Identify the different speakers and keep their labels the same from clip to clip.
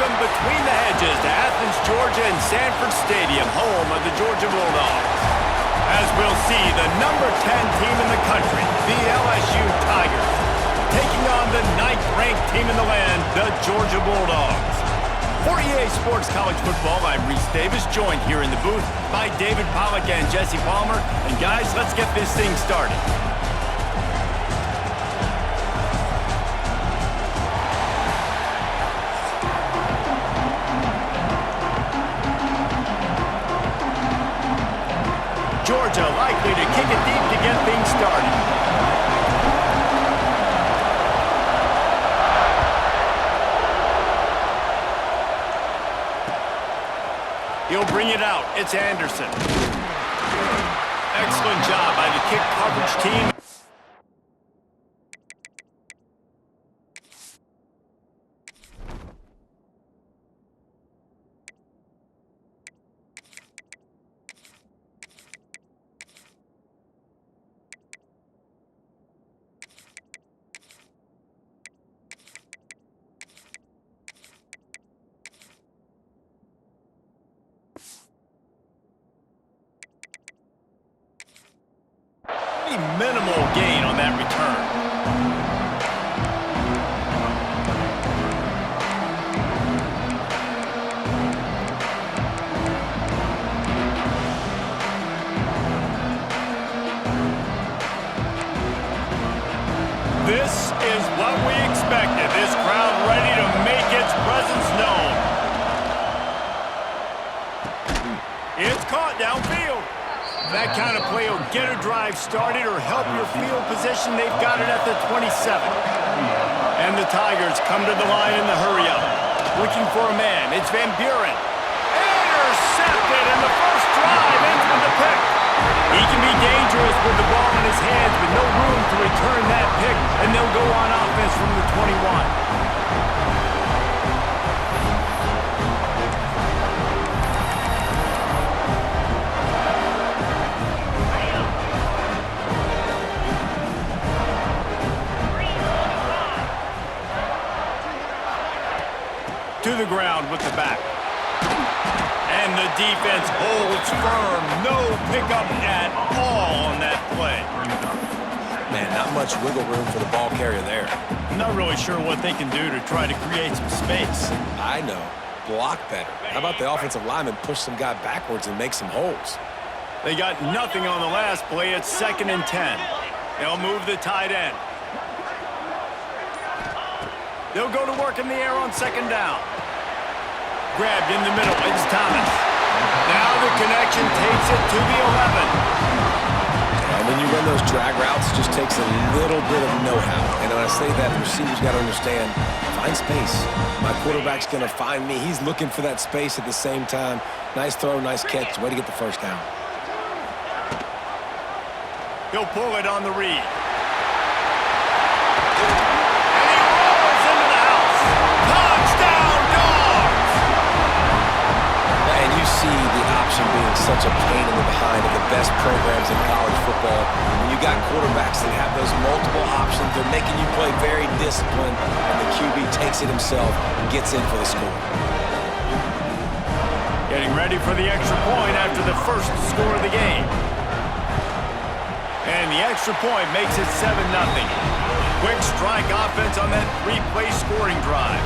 Speaker 1: welcome between the hedges to Athens, Georgia and Sanford Stadium, home of the Georgia Bulldogs. As we'll see, the number 10 team in the country, the LSU Tigers, taking on the 9th-ranked team in the land, the Georgia Bulldogs. For EA Sports College Football, I'm Reese Davis, joined here in the booth by David Pollack and Jesse Palmer. And guys, let's get this thing started. Georgia likely to kick it deep to get things started. He'll bring it out. It's Anderson. Excellent job by the kick coverage team. Minimal gain on that return. This is what we expected. This crowd ready to make its presence known. It's caught downfield. That kind of play will get a drive started or help your field position. They've got it at the 27. And the Tigers come to the line in the hurry-up. Looking for a man. It's Van Buren. Intercepted, and the first drive ends with the pick. He can be dangerous with the ball in his hands, but no room to return that pick, and they'll go on offense from the 21. To the ground with the back. And the defense holds firm. No pickup at all on that play.
Speaker 2: Man, not much wiggle room for the ball carrier there.
Speaker 1: I'm not really sure what they can do to try to create some space.
Speaker 2: I know. Block better. How about the offensive lineman push some guy backwards and make some holes?
Speaker 1: They got nothing on the last play. It's 2nd and 10. They'll move the tight end. They'll go to work in the air on 2nd down. Grabbed in the middle. It's Thomas. Now the connection takes it to the 11.
Speaker 2: And when you run those drag routes, it just takes a little bit of know-how. And when I say that, the receiver's got to understand, find space. My quarterback's going to find me. He's looking for that space at the same time. Nice throw, nice catch. Way to get the first down.
Speaker 1: He'll pull it on the read.
Speaker 2: See the option being such a pain in the behind of the best programs in college football. When you got quarterbacks that have those multiple options, they're making you play very disciplined, and the QB takes it himself and gets in for the score.
Speaker 1: Getting ready for the extra point after the first score of the game. And the extra point makes it 7-0. Quick strike offense on that 3-play scoring drive.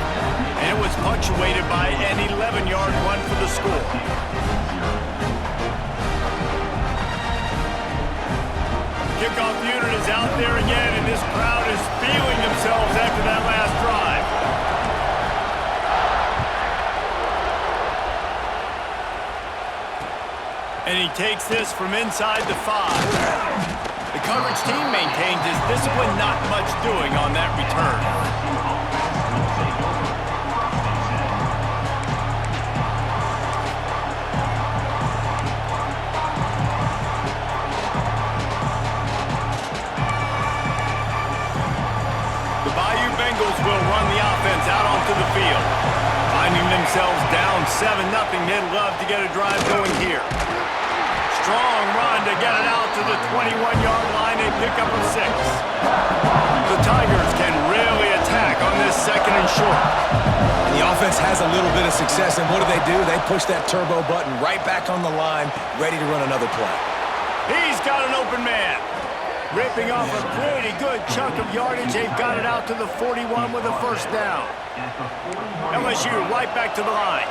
Speaker 1: And it was punctuated by an 11-yard run for the score. Kickoff unit is out there again, and this crowd is feeling themselves after that last drive. And he takes this from inside the 5. The coverage team maintains his discipline, not much doing on that return. The Bayou Bengals will run the offense out onto the field. Finding themselves down 7-0, they'd love to get a drive going here. Strong run to get it out to the 21-yard line. They pick up a 6. The Tigers can really attack on this 2nd and short.
Speaker 2: And the offense has a little bit of success, and what do? They push that turbo button right back on the line, ready to run another play.
Speaker 1: He's got an open man. Ripping off a pretty good chunk of yardage. They've got it out to the 41 with a first down. LSU right back to the line.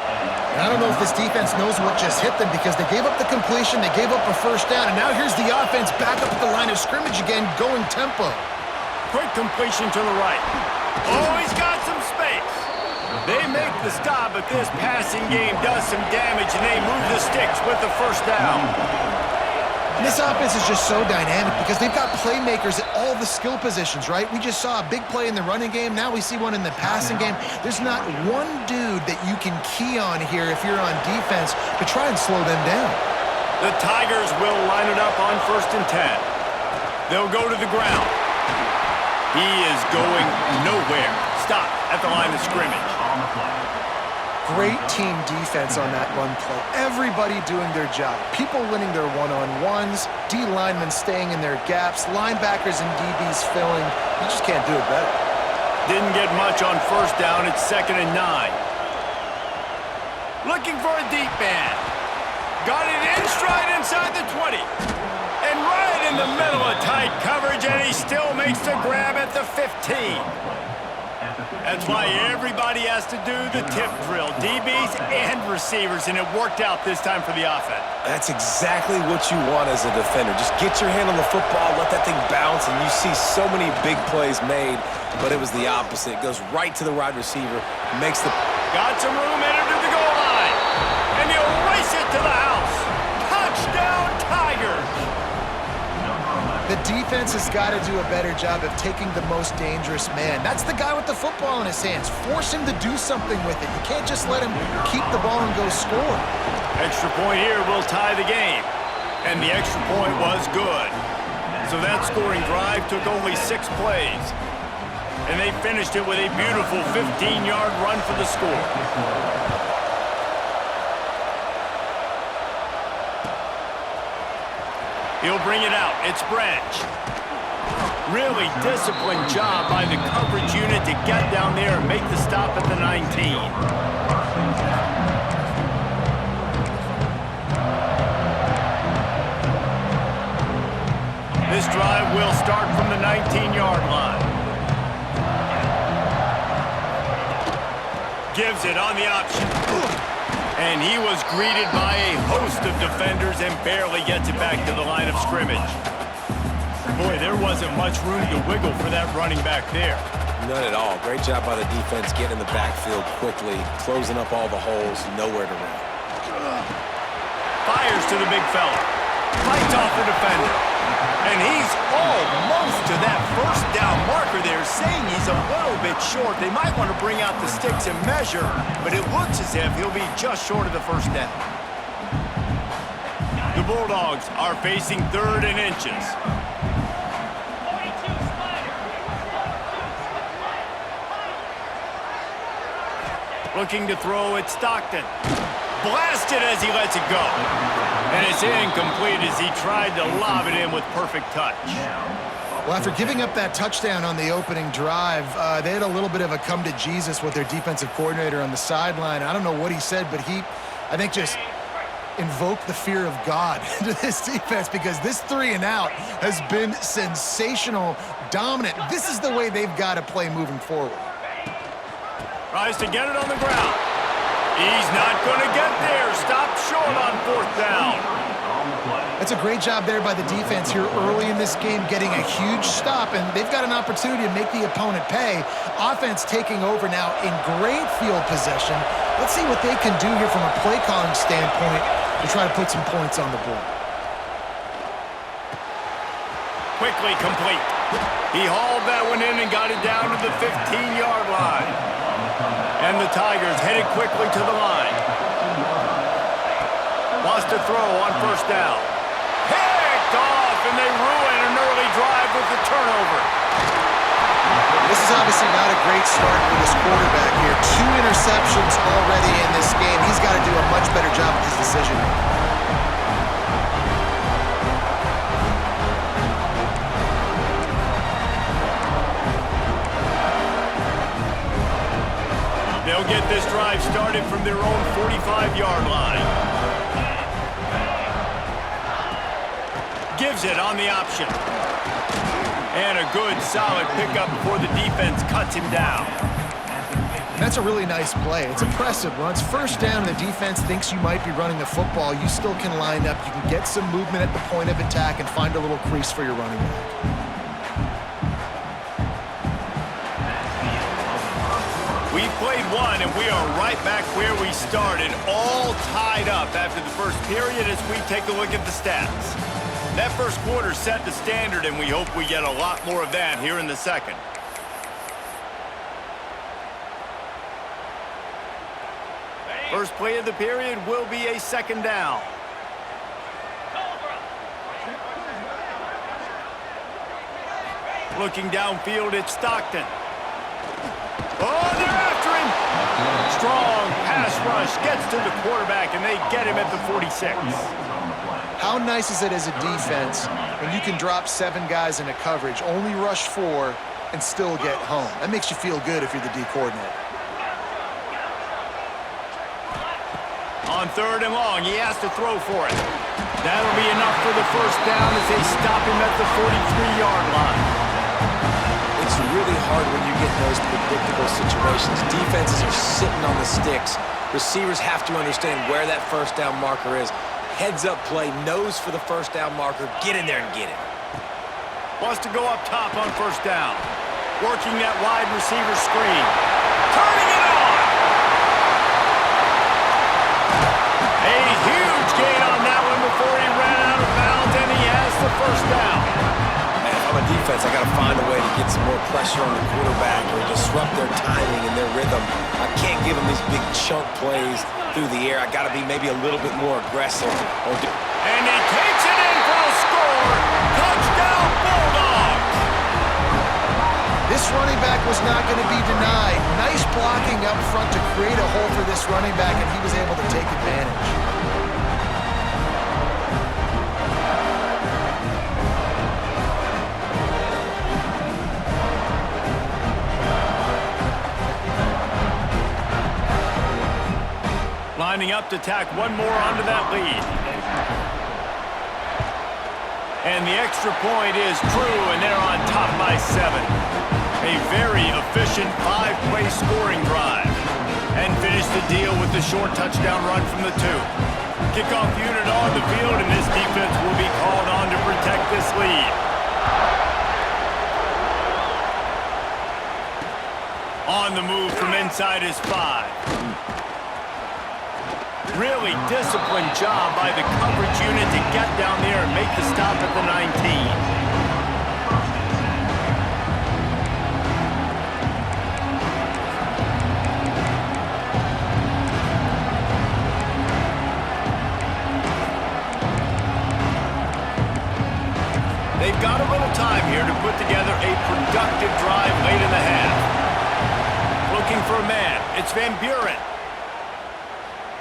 Speaker 3: I don't know if this defense knows what just hit them because they gave up the completion, they gave up a first down, and now here's the offense back up at the line of scrimmage again, going tempo.
Speaker 1: Quick completion to the right. Oh, he's got some space. They make the stop, but this passing game does some damage, and they move the sticks with the first down.
Speaker 3: And this offense is just so dynamic because they've got playmakers at all the skill positions, right? We just saw a big play in the running game. Now we see one in the passing game. There's not one dude that you can key on here if you're on defense to try and slow them down.
Speaker 1: The Tigers will line it up on 1st and 10. They'll go to the ground. He is going nowhere. Stop at the line of scrimmage.
Speaker 3: Great team defense on that run play. Everybody doing their job. People winning their one-on-ones, D linemen staying in their gaps, linebackers and DBs filling. You just can't do it better.
Speaker 1: Didn't get much on first down. It's 2nd and 9. Looking for a deep man. Got it in stride inside the 20. And right in the middle of tight coverage, and he still makes the grab at the 15. That's why everybody has to do the tip drill, DBs and receivers, and it worked out this time for the offense.
Speaker 2: That's exactly what you want as a defender. Just get your hand on the football, let that thing bounce, and you see so many big plays made, but it was the opposite. It goes right to the wide receiver, makes the...
Speaker 1: Got some room, entered to the goal line, and he'll race it to the house. Touchdown, Tigers!
Speaker 3: The defense has got to do a better job of taking the most dangerous man. That's the guy with the football in his hands. Force him to do something with it. You can't just let him keep the ball and go score.
Speaker 1: Extra point here will tie the game. And the extra point was good. So that scoring drive took only 6 plays. And they finished it with a beautiful 15-yard run for the score. He'll bring it out. It's Branch. Really disciplined job by the coverage unit to get down there and make the stop at the 19. This drive will start from the 19-yard line. Gives it on the option. And he was greeted by a host of defenders and barely gets it back to the line of scrimmage. Boy, there wasn't much room to wiggle for that running back there.
Speaker 2: None at all. Great job by the defense getting in the backfield quickly, closing up all the holes, nowhere to run.
Speaker 1: Fires to the big fella. Fights off the defender. And he's almost to that first down marker there, saying he's a little bit short. They might want to bring out the sticks and measure, but it looks as if he'll be just short of the first down. The Bulldogs are facing 3rd and inches. Looking to throw at Stockton. Blasted as he lets it go. And it's incomplete as he tried to lob it in with perfect touch.
Speaker 3: Well, after giving up that touchdown on the opening drive, they had a little bit of a come to Jesus with their defensive coordinator on the sideline. I don't know what he said, but he, I think, just invoked the fear of God into this defense because this 3 and out has been sensational, dominant. This is the way they've got to play moving forward.
Speaker 1: Tries to get it on the ground. He's not going to get there. Stop short on 4th down.
Speaker 3: That's a great job there by the defense here early in this game, getting a huge stop, and they've got an opportunity to make the opponent pay. Offense taking over now in great field possession. Let's see what they can do here from a play calling standpoint to try to put some points on the board.
Speaker 1: Quickly complete. He hauled that one in and got it down to the 15-yard line. And the Tigers headed quickly to the line. Lost a throw on 1st down. Picked off, and they ruin an early drive with the turnover.
Speaker 3: This is obviously not a great start for this quarterback here. 2 interceptions already in this game. He's got to do a much better job with his decision-making.
Speaker 1: own 45-yard line. Gives it on the option. And a good, solid pickup before the defense cuts him down.
Speaker 3: That's a really nice play. It's impressive. Once first down and the defense thinks you might be running the football, you still can line up. You can get some movement at the point of attack and find a little crease for your running back.
Speaker 1: We've played one, and we are right back where we started, all tied up after the first period as we take a look at the stats. That first quarter set the standard, and we hope we get a lot more of that here in the second. First play of the period will be a second down. Looking downfield, it's Stockton. Oh, they're after him! Strong pass rush gets to the quarterback, and they get him at the 46.
Speaker 3: How nice is it as a defense when you can drop 7 guys into coverage, only rush 4, and still get home? That makes you feel good if you're the D coordinator.
Speaker 1: On third and long, he has to throw for it. That'll be enough for the first down as they stop him at the 43-yard line.
Speaker 2: It's really hard when you get in those predictable situations. Defenses are sitting on the sticks. Receivers have to understand where that first down marker is. Heads-up play, nose for the first down marker. Get in there and get it.
Speaker 1: Wants to go up top on first down. Working that wide receiver screen. Turning it on! A huge gain on that one before he ran out of bounds, and he has the first down.
Speaker 2: Man, if I'm a defense, I got to find a way to get some more pressure on the quarterback or disrupt their timing and their rhythm. I can't give them these big chunk plays through the air. I got to be maybe a little bit more aggressive.
Speaker 1: And he takes it in for a score. Touchdown, Bulldogs!
Speaker 3: This running back was not going to be denied. Nice blocking up front to create a hole for this running back, and he was able to take advantage.
Speaker 1: Lining up to tack one more onto that lead. And the extra point is true, and they're on top by 7. A very efficient 5-play scoring drive. And finish the deal with the short touchdown run from the 2. Kickoff unit on the field, and this defense will be called on to protect this lead. On the move from inside is 5. Really disciplined job by the coverage unit to get down there and make the stop at the 19. They've got a little time here to put together a productive drive late in the half. Looking for a man. It's Van Buren.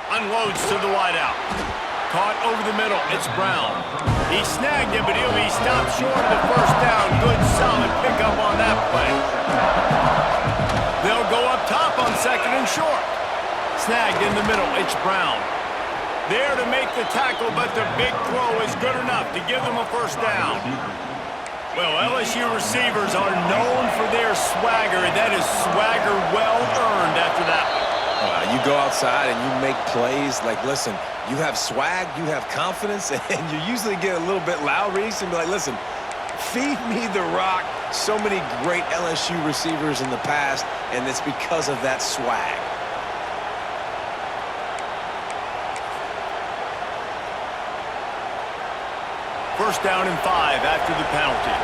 Speaker 1: Unloads to the wideout. Caught over the middle. It's Brown. He snagged him, but he'll be stopped short of the first down. Good, solid pickup on that play. They'll go up top on second and short. Snagged in the middle. It's Brown. There to make the tackle, but the big throw is good enough to give them a first down. Well, LSU receivers are known for their swagger, and that is swagger well earned after that one.
Speaker 2: You go outside and you make plays. Like, listen, you have swag, you have confidence, and you usually get a little bit loud, Reese, and be like, listen, feed me the rock. So many great LSU receivers in the past, and it's because of that swag.
Speaker 1: First down and 5 after the penalty.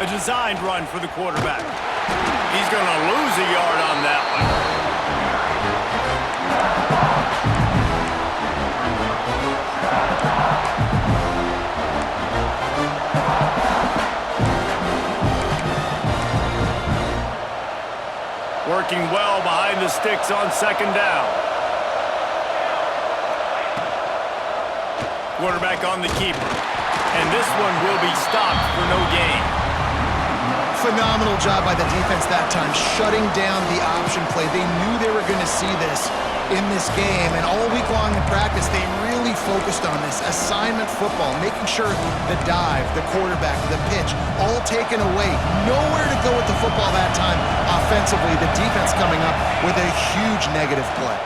Speaker 1: A designed run for the quarterback. He's going to lose a yard on that one. Working well behind the sticks on second down. Quarterback on the keeper. And this one will be stopped for no gain.
Speaker 3: Phenomenal job by the defense that time, shutting down the option play. They knew they were going to see this in this game, and all week long in practice, they really focused on this assignment football, making sure the dive, the quarterback, the pitch, all taken away. Nowhere to go with the football that time offensively. The defense coming up with a huge negative play.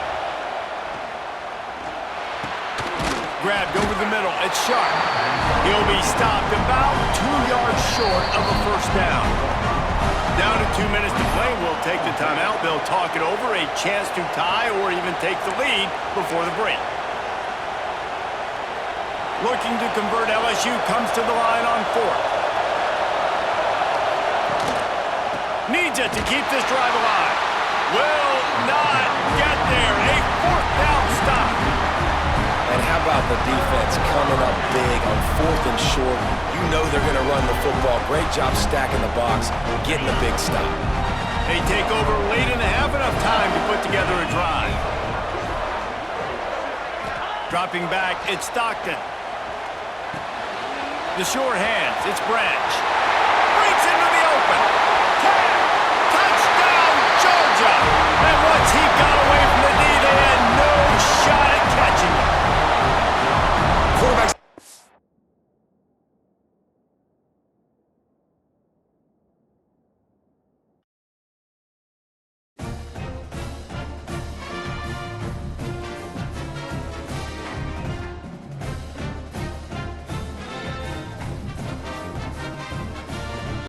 Speaker 1: Grabbed over the middle. It's Sharp. He'll be stopped about 2 yards short of a first down. Down to 2 minutes to play. We'll take the timeout. They'll talk it over. A chance to tie or even take the lead before the break. Looking to convert, LSU comes to the line on 4th. Needs it to keep this drive alive. Will not get there. A 4th down stop.
Speaker 2: And how about the defense coming up big on 4th and short? You know they're going to run the football. Great job stacking the box, getting the big stop.
Speaker 1: They take over late in the half, enough time to put together a drive. Dropping back, it's Stockton. The short hands, it's Branch. Breaks into the open.